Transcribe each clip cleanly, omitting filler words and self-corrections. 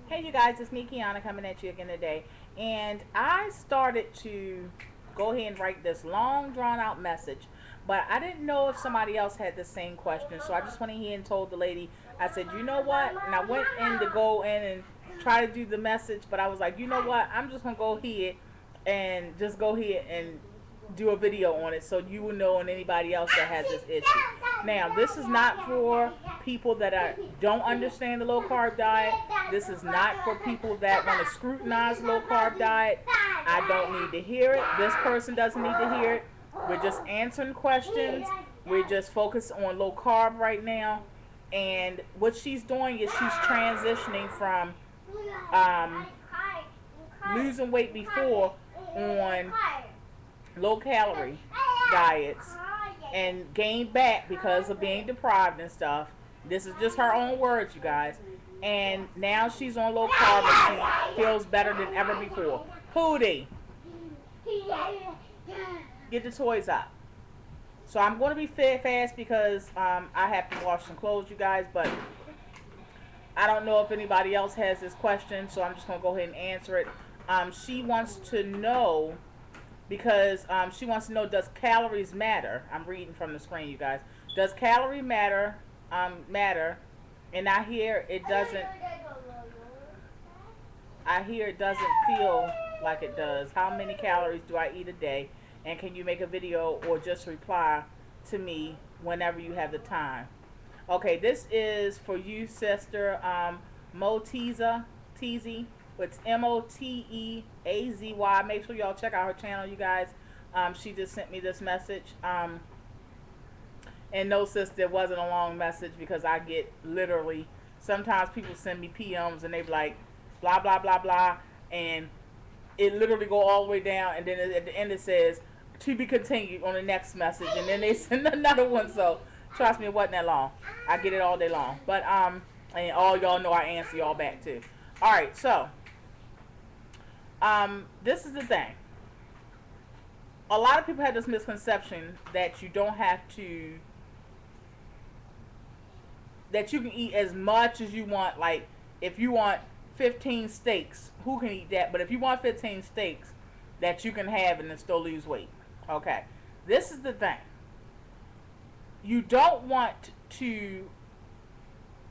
Hey you guys, it's me Kiana coming at you again today. And I started to go ahead and write this long drawn out message, but I didn't know if somebody else had the same question. So I just went ahead and told the lady, I said, you know what? And I went in to go in and try to do the message, but I was like, you know what? I'm just gonna go ahead and just go ahead and do a video on it so you will know and anybody else that has this issue. Now, this is not for people that don't understand the low carb diet. This is not for people that want to scrutinize the low carb diet. I don't need to hear it. This person doesn't need to hear it. We're just answering questions. We're just focused on low carb right now. And what she's doing is she's transitioning from um, losing weight before on low calorie diets and gain back because of being deprived and stuff. This is just her own words, you guys. And now she's on low carb and she feels better than ever before. Pootie, get the toys out. So I'm going to be fast because I have to wash some clothes, you guys. But I don't know if anybody else has this question, so I'm just going to go ahead and answer it. She wants to know because she wants to know, does calories matter? I'm reading from the screen, you guys. Does calorie matter? Matter? And I hear it doesn't. I hear it doesn't feel like it does. How many calories do I eat a day? And can you make a video or just reply to me whenever you have the time? Okay, this is for you, sister. Moteazy. It's Moteazy. Make sure y'all check out her channel, you guys. She just sent me this message. And no, sis, there wasn't a long message because I get literally, sometimes people send me PMs and they be like, blah, blah, blah, blah. And it literally go all the way down. And then at the end it says, to be continued on the next message. And then they send another one. So trust me, it wasn't that long. I get it all day long. But, and all y'all know I answer y'all back too. All right, so this is the thing. A lot of people have this misconception that you don't have to, that you can eat as much as you want. Like, if you want 15 steaks, who can eat that? But if you want 15 steaks, that you can have and then still lose weight. Okay, this is the thing. You don't want to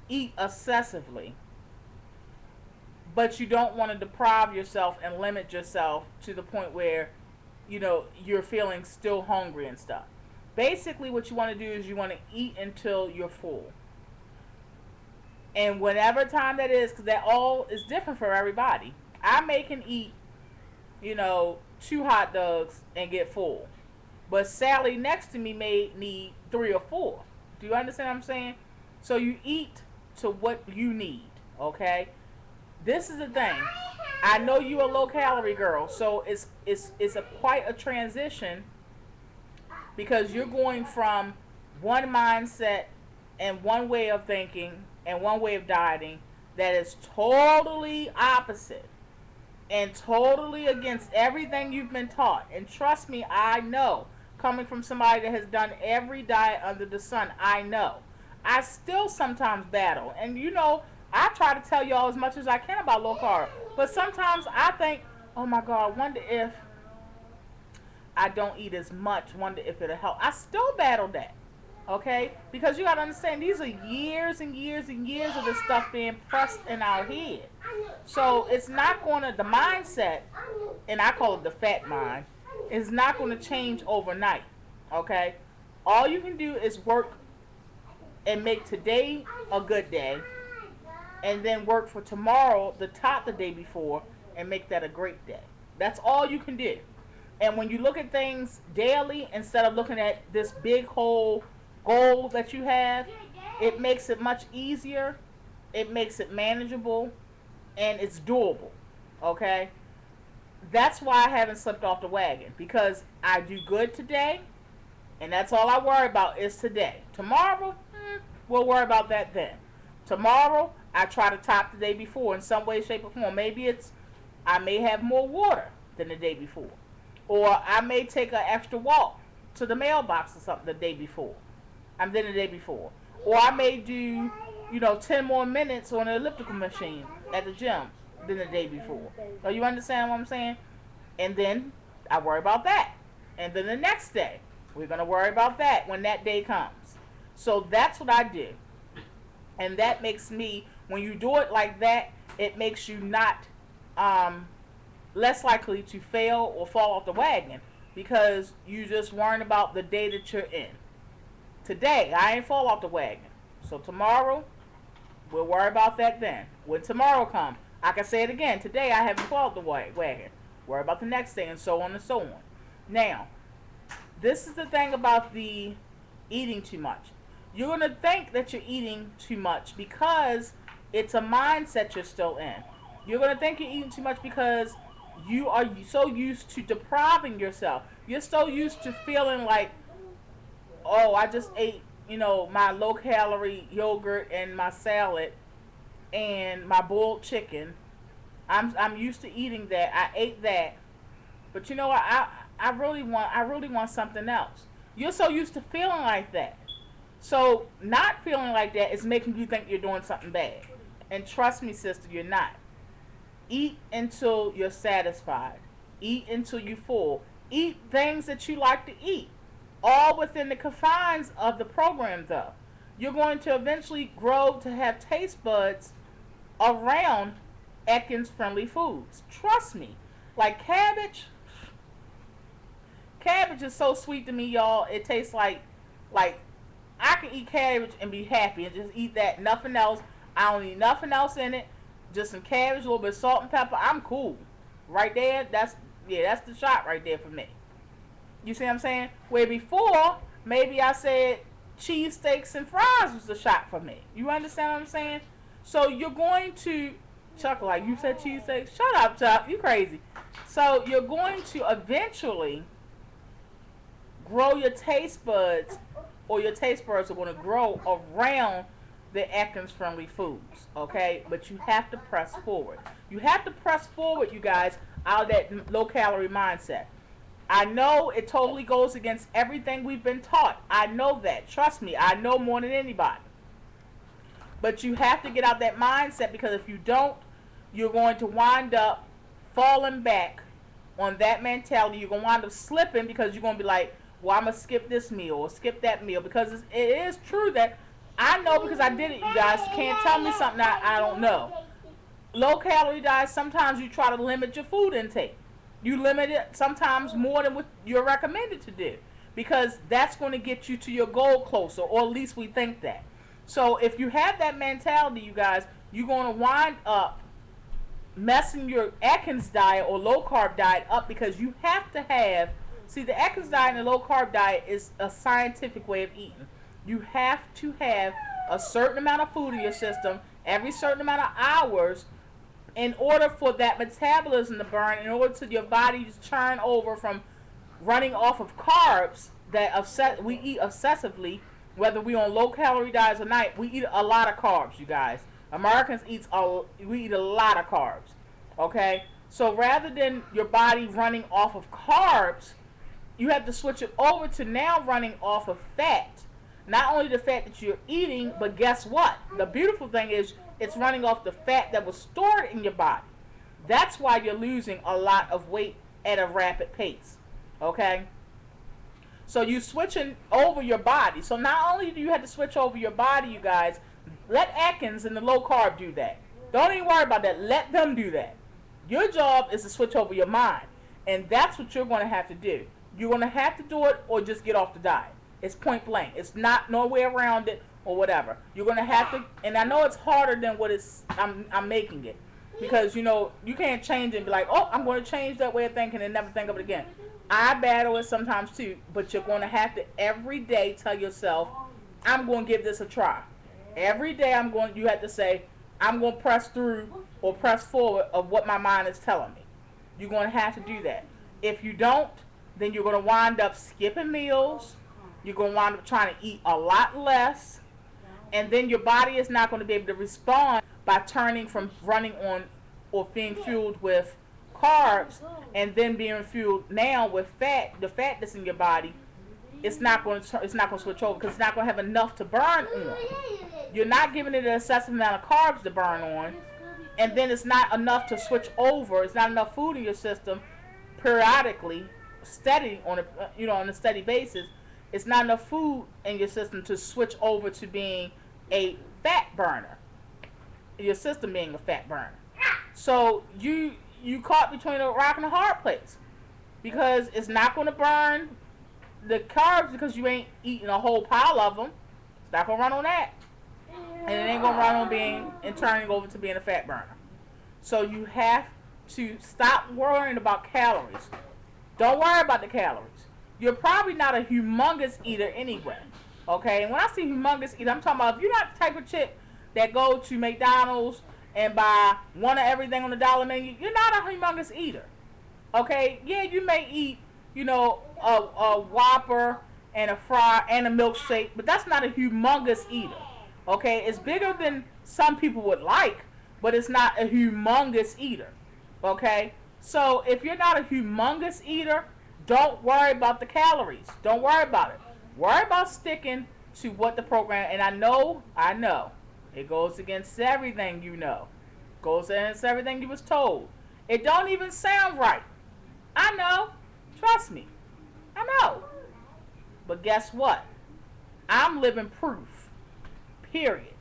eat excessively, but you don't want to deprive yourself and limit yourself to the point where, you know, you're feeling still hungry and stuff. Basically, what you want to do is you want to eat until you're full. And whatever time that is, because that all is different for everybody. I can eat, you know, 2 hot dogs and get full. But Sally next to me may need 3 or 4. Do you understand what I'm saying? So you eat to what you need, okay? This is the thing. I know you're a low calorie girl, so it's quite a transition because you're going from one mindset and one way of thinking and one way of dieting that is totally opposite and totally against everything you've been taught. And trust me, I know, coming from somebody that has done every diet under the sun, I know. I still sometimes battle. And you know, I try to tell y'all as much as I can about low carb. But sometimes I think, oh my God, wonder if I don't eat as much. Wonder if it'll help. I still battle that. Okay? Because you got to understand, these are years and years and years of this stuff being pressed in our head. So it's not going to, the mindset, and I call it the fat mind, is not going to change overnight. Okay? All you can do is work and make today a good day, and then work for tomorrow the top the day before and make that a great day. That's all you can do. And when you look at things daily instead of looking at this big whole goal that you have, it makes it much easier, it makes it manageable, and it's doable. Okay? That's why I haven't slipped off the wagon, because I do good today, and that's all I worry about is today. Tomorrow, we'll worry about that then. Tomorrow, I try to top the day before in some way, shape, or form. Maybe it's, I may have more water than the day before. Or I may take an extra walk to the mailbox or something the day before. Or I may do 10 more minutes on the elliptical machine at the gym than the day before. So you understand what I'm saying? And then I worry about that. And then the next day, we're going to worry about that when that day comes. So that's what I do. And that makes me, when you do it like that, it makes you not less likely to fail or fall off the wagon, because you just worrying about the day that you're in. Today, I ain't fall off the wagon. So tomorrow, we'll worry about that then. When tomorrow comes, I can say it again. Today, I haven't fallen off the wagon. Worry about the next day, and so on and so on. Now, this is the thing about the eating too much. You're going to think that you're eating too much because it's a mindset you're still in. You're going to think you're eating too much because you are so used to depriving yourself. You're so used to feeling like, oh, I just ate, my low-calorie yogurt and my salad and my boiled chicken. I'm used to eating that. I ate that. But you know what? I really want something else. You're so used to feeling like that. So not feeling like that is making you think you're doing something bad. And trust me, sister, you're not. Eat until you're satisfied. Eat until you're full. Eat things that you like to eat. All within the confines of the program, though. You're going to eventually grow to have taste buds around Atkins friendly foods. Trust me. Like cabbage. Cabbage is so sweet to me, y'all. It tastes like I can eat cabbage and be happy and just eat that. Nothing else. I don't need nothing else in it. Just some cabbage, a little bit of salt and pepper. I'm cool. Right there, that's the shot right there for me. You see what I'm saying? Where before, maybe I said cheesesteaks and fries was the shot for me. You understand what I'm saying? So you're going to, Chuck, like you said cheesesteaks. Shut up, Chuck. You crazy. So you're going to eventually grow your taste buds, or your taste buds are going to grow around the Atkins friendly foods, okay? But you have to press forward. You have to press forward, you guys, out of that low calorie mindset. I know it totally goes against everything we've been taught. I know that. Trust me, I know more than anybody. But you have to get out that mindset, because if you don't, you're going to wind up falling back on that mentality. You're going to wind up slipping, because you're going to be like, well, I'm going to skip this meal or skip that meal, because it is true that I know, because I did it, you guys. You can't tell me something I don't know. Low-calorie diet, sometimes you try to limit your food intake. You limit it sometimes more than what you're recommended to do, because that's going to get you to your goal closer, or at least we think that. So if you have that mentality, you guys, you're going to wind up messing your Atkins diet or low-carb diet up, because you have to have, see, the Atkins diet and the low-carb diet is a scientific way of eating. You have to have a certain amount of food in your system every certain amount of hours in order for that metabolism to burn, in order to your body to turn over from running off of carbs that we eat obsessively, whether we on low-calorie diets or not. We eat a lot of carbs, you guys. Americans we eat a lot of carbs, okay? So rather than your body running off of carbs, you have to switch it over to now running off of fat. Not only the fat that you're eating, but guess what? The beautiful thing is it's running off the fat that was stored in your body. That's why you're losing a lot of weight at a rapid pace, okay? So you're switching over your body. So not only do you have to switch over your body, you guys, let Atkins and the low carb do that. Don't even worry about that. Let them do that. Your job is to switch over your mind. And that's what you're going to have to do. You're going to have to do it, or just get off the diet. It's point blank. It's not no way around it or whatever. You're going to have to, and I know it's harder than what I'm making it. Because, you can't change it and be like, oh, I'm going to change that way of thinking and never think of it again. I battle it sometimes too, but you're going to have to every day tell yourself, I'm going to give this a try. Every day you have to say, I'm going to press through or press forward of what my mind is telling me. You're going to have to do that. If you don't, then you're going to wind up skipping meals. You're going to wind up trying to eat a lot less. And then your body is not going to be able to respond by turning from running on or being fueled with carbs and then being fueled now with fat, the fat that's in your body, it's not going to switch over because it's not going to have enough to burn on. You're not giving it an excessive amount of carbs to burn on, and then it's not enough to switch over. It's not enough food in your system periodically, steady on a steady basis. It's not enough food in your system to switch over to being a fat burner. Your system being a fat burner. So you caught between a rock and a hard place because it's not going to burn the carbs because you ain't eating a whole pile of them. It's not going to run on that. And it ain't going to run on being and turning over to being a fat burner. So you have to stop worrying about calories. Don't worry about the calories. You're probably not a humongous eater anyway. Okay? And when I say humongous eater, I'm talking about if you're not the type of chick that go to McDonald's and buy one of everything on the dollar menu, you're not a humongous eater. Okay? Yeah, you may eat, a Whopper and a fry and a milkshake, but that's not a humongous eater. Okay? It's bigger than some people would like, but it's not a humongous eater. Okay? So if you're not a humongous eater, don't worry about the calories. Don't worry about it. Worry about sticking to what the program, and I know, it goes against everything you know. Goes against everything you was told. It don't even sound right. I know. Trust me. I know. But guess what? I'm living proof. Period.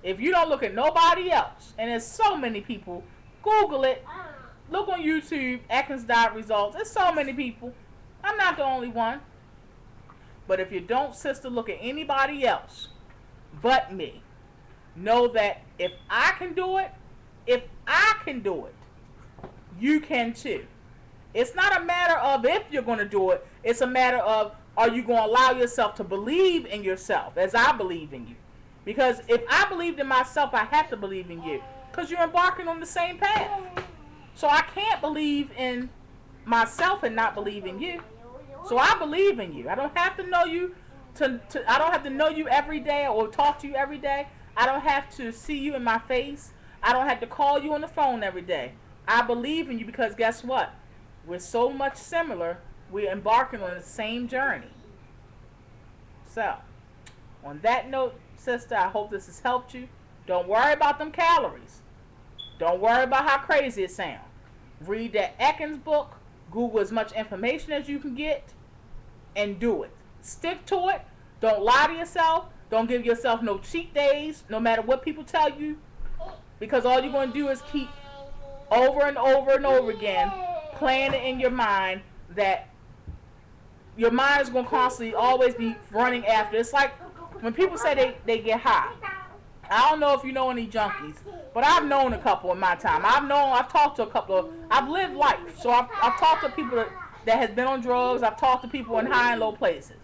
If you don't look at nobody else, and there's so many people, Google it. Look on YouTube, Atkins diet results. There's so many people. I'm not the only one. But if you don't, sister, look at anybody else but me, know that if I can do it, you can too. It's not a matter of if you're going to do it. It's a matter of, are you going to allow yourself to believe in yourself as I believe in you? Because if I believed in myself, I have to believe in you because you're embarking on the same path. So I can't believe in myself and not believe in you. So I believe in you. I don't have to know you I don't have to know you every day or talk to you every day. I don't have to see you in my face. I don't have to call you on the phone every day. I believe in you because guess what? We're so much similar. We're embarking on the same journey. So, on that note, sister, I hope this has helped you. Don't worry about them calories. Don't worry about how crazy it sounds. Read that Atkins book. Google as much information as you can get and do it. Stick to it. Don't lie to yourself. Don't give yourself no cheat days, no matter what people tell you, because all you're going to do is keep over and over and over again playing it in your mind that your mind is going to constantly always be running after. It's like when people say they get high. I don't know if you know any junkies, but I've known a couple in my time. I've talked to a couple I've lived life. So I've talked to people that has been on drugs. I've talked to people in high and low places.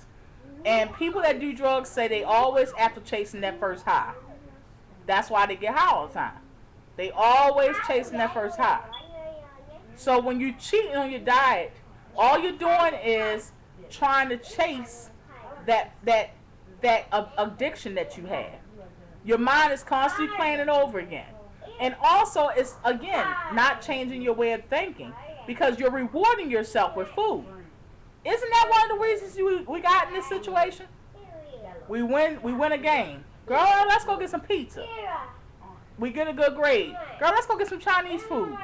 And people that do drugs say they always after chasing that first high. That's why they get high all the time. They always chasing that first high. So when you cheating on your diet, all you're doing is trying to chase that addiction that you have. Your mind is constantly playing it over again. And also, it's, again, not changing your way of thinking because you're rewarding yourself with food. Isn't that one of the reasons we got in this situation? We win a game. Girl, let's go get some pizza. We get a good grade. Girl, let's go get some Chinese food.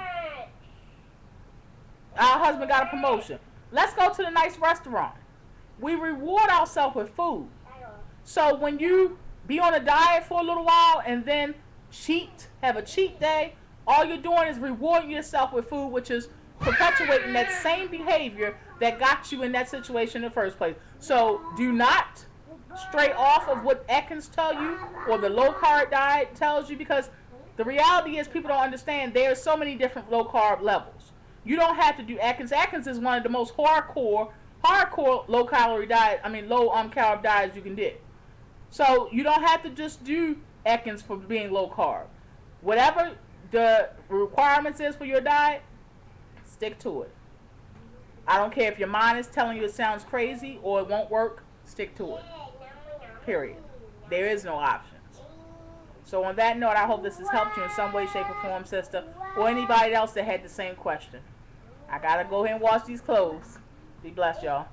Our husband got a promotion. Let's go to the nice restaurant. We reward ourselves with food. So when you be on a diet for a little while and then have a cheat day, all you're doing is rewarding yourself with food, which is perpetuating that same behavior that got you in that situation in the first place. So do not stray off of what Atkins tell you or the low carb diet tells you, because the reality is people don't understand there are so many different low carb levels. You don't have to do Atkins. Atkins is one of the most hardcore low calorie diet, low carb diets you can do. So you don't have to just do Atkins for being low carb. Whatever the requirements is for your diet, stick to it. I don't care if your mind is telling you it sounds crazy or it won't work, stick to it. Period. There is no options. So on that note, I hope this has helped you in some way, shape, or form, sister, or anybody else that had the same question. I gotta go ahead and wash these clothes. Be blessed, y'all.